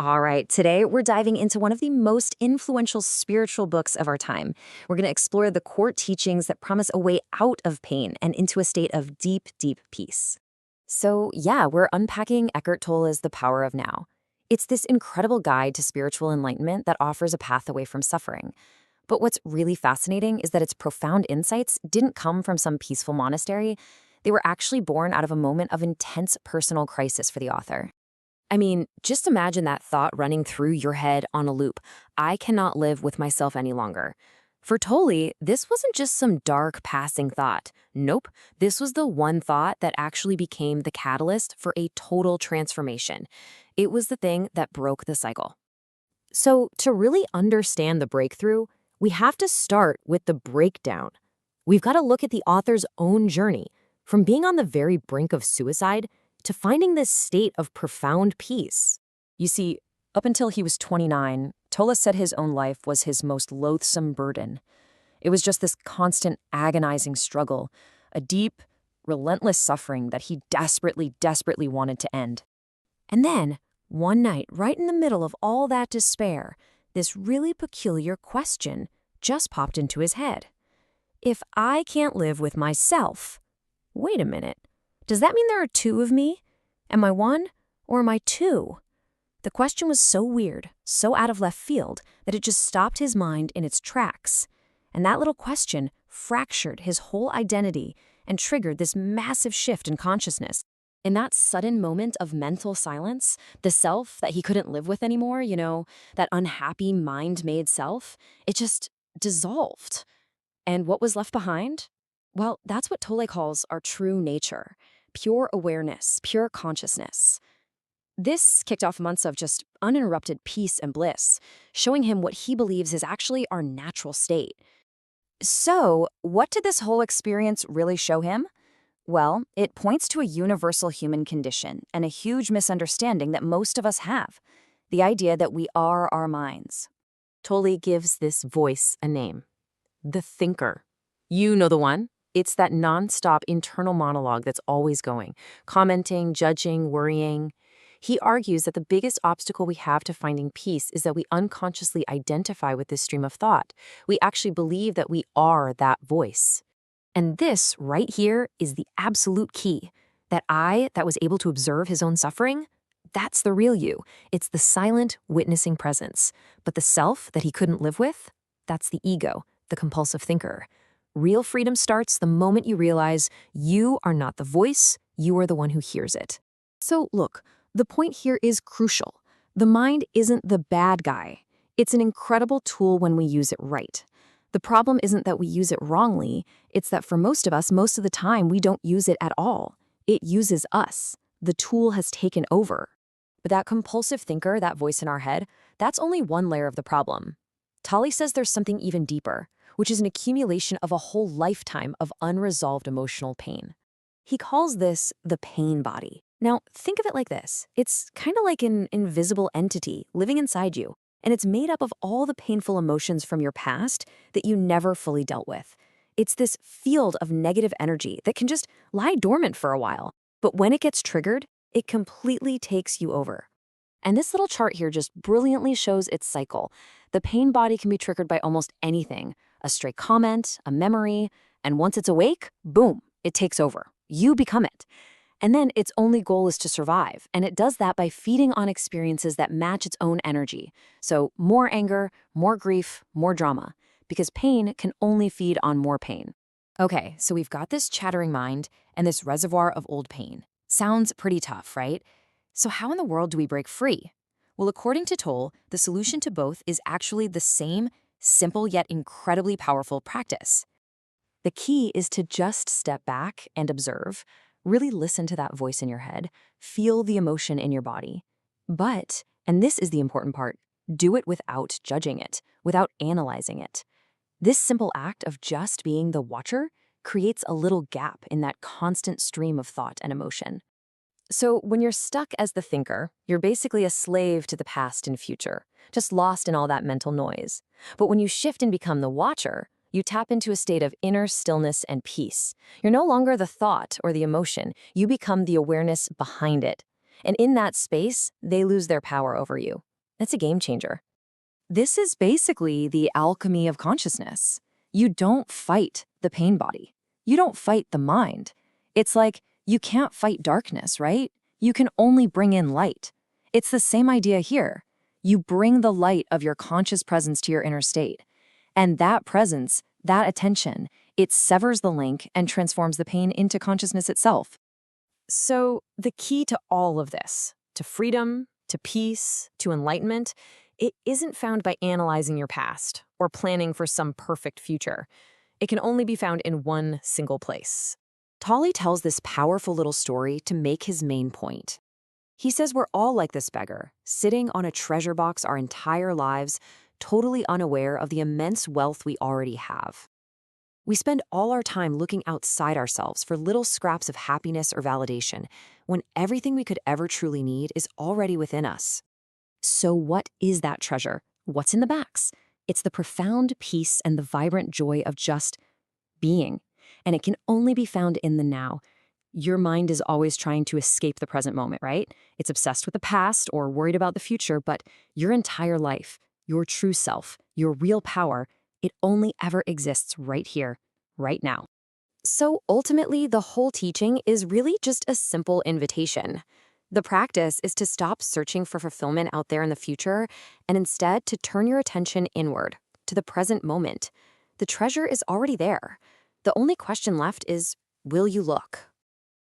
All right, today we're diving into one of the most influential spiritual books of our time. We're going to explore the core teachings that promise a way out of pain and into a state of deep, deep peace. So, yeah, we're unpacking Eckhart Tolle's The Power of Now. It's this incredible guide to spiritual enlightenment that offers a path away from suffering. But what's really fascinating is that its profound insights didn't come from some peaceful monastery. They were actually born out of a moment of intense personal crisis for the author. I mean, just imagine that thought running through your head on a loop. I cannot live with myself any longer. For Tolle, this wasn't just some dark passing thought. Nope, this was the one thought that actually became the catalyst for a total transformation. It was the thing that broke the cycle. So, to really understand the breakthrough, we have to start with the breakdown. We've got to look at the author's own journey, from being on the very brink of suicide to finding this state of profound peace. You see, up until he was 29, Tolle said his own life was his most loathsome burden. It was just this constant agonizing struggle, a deep, relentless suffering that he desperately, desperately wanted to end. And then, one night, right in the middle of all that despair, this really peculiar question just popped into his head. If I can't live with myself, wait a minute. Does that mean there are two of me? Am I one or am I two? The question was so weird, so out of left field, that it just stopped his mind in its tracks. And that little question fractured his whole identity and triggered this massive shift in consciousness. In that sudden moment of mental silence, the self that he couldn't live with anymore, that unhappy mind-made self, it just dissolved. And what was left behind? Well, that's what Tolle calls our true nature. Pure awareness, pure consciousness. This kicked off months of just uninterrupted peace and bliss, showing him what he believes is actually our natural state. So, what did this whole experience really show him? Well, it points to a universal human condition and a huge misunderstanding that most of us have, the idea that we are our minds. Tolle gives this voice a name, the thinker. You know the one? It's that nonstop internal monologue that's always going, commenting, judging, worrying. He argues that the biggest obstacle we have to finding peace is that we unconsciously identify with this stream of thought. We actually believe that we are that voice. And this right here is the absolute key. That I that was able to observe his own suffering, that's the real you. It's the silent, witnessing presence. But the self that he couldn't live with, that's the ego, the compulsive thinker. Real freedom starts the moment you realize you are not the voice, you are the one who hears it. So look, the point here is crucial. The mind isn't the bad guy. It's an incredible tool when we use it right. The problem isn't that we use it wrongly, it's that for most of us, most of the time, we don't use it at all. It uses us. The tool has taken over. But that compulsive thinker, that voice in our head, that's only one layer of the problem. Tolle says there's something even deeper, which is an accumulation of a whole lifetime of unresolved emotional pain. He calls this the pain body. Now, think of it like this. It's kind of like an invisible entity living inside you, and it's made up of all the painful emotions from your past that you never fully dealt with. It's this field of negative energy that can just lie dormant for a while, but when it gets triggered, it completely takes you over. And this little chart here just brilliantly shows its cycle. The pain body can be triggered by almost anything. A stray comment, a memory, and once it's awake, boom, it takes over. You become it. And then its only goal is to survive, and it does that by feeding on experiences that match its own energy. So more anger, more grief, more drama, because pain can only feed on more pain. Okay, so we've got this chattering mind and this reservoir of old pain. Sounds pretty tough, right? So how in the world do we break free? Well, according to Tolle, the solution to both is actually the same simple yet incredibly powerful practice. The key is to just step back and observe, really listen to that voice in your head, feel the emotion in your body. But, and this is the important part, do it without judging it, without analyzing it. This simple act of just being the watcher creates a little gap in that constant stream of thought and emotion. So when you're stuck as the thinker, you're basically a slave to the past and future, just lost in all that mental noise. But when you shift and become the watcher, you tap into a state of inner stillness and peace. You're no longer the thought or the emotion, you become the awareness behind it. And in that space, they lose their power over you. That's a game changer. This is basically the alchemy of consciousness. You don't fight the pain body. You don't fight the mind. It's like you can't fight darkness, right? You can only bring in light. It's the same idea here. You bring the light of your conscious presence to your inner state. And that presence, that attention, it severs the link and transforms the pain into consciousness itself. So, the key to all of this, to freedom, to peace, to enlightenment, it isn't found by analyzing your past or planning for some perfect future. It can only be found in one single place. Tolle tells this powerful little story to make his main point. He says we're all like this beggar, sitting on a treasure box our entire lives, totally unaware of the immense wealth we already have. We spend all our time looking outside ourselves for little scraps of happiness or validation, when everything we could ever truly need is already within us. So what is that treasure? What's in the box? It's the profound peace and the vibrant joy of just being. And it can only be found in the now. Your mind is always trying to escape the present moment, right? It's obsessed with the past or worried about the future, but your entire life, your true self, your real power, it only ever exists right here, right now. So ultimately, the whole teaching is really just a simple invitation. The practice is to stop searching for fulfillment out there in the future and instead to turn your attention inward, to the present moment. The treasure is already there. The only question left is, will you look?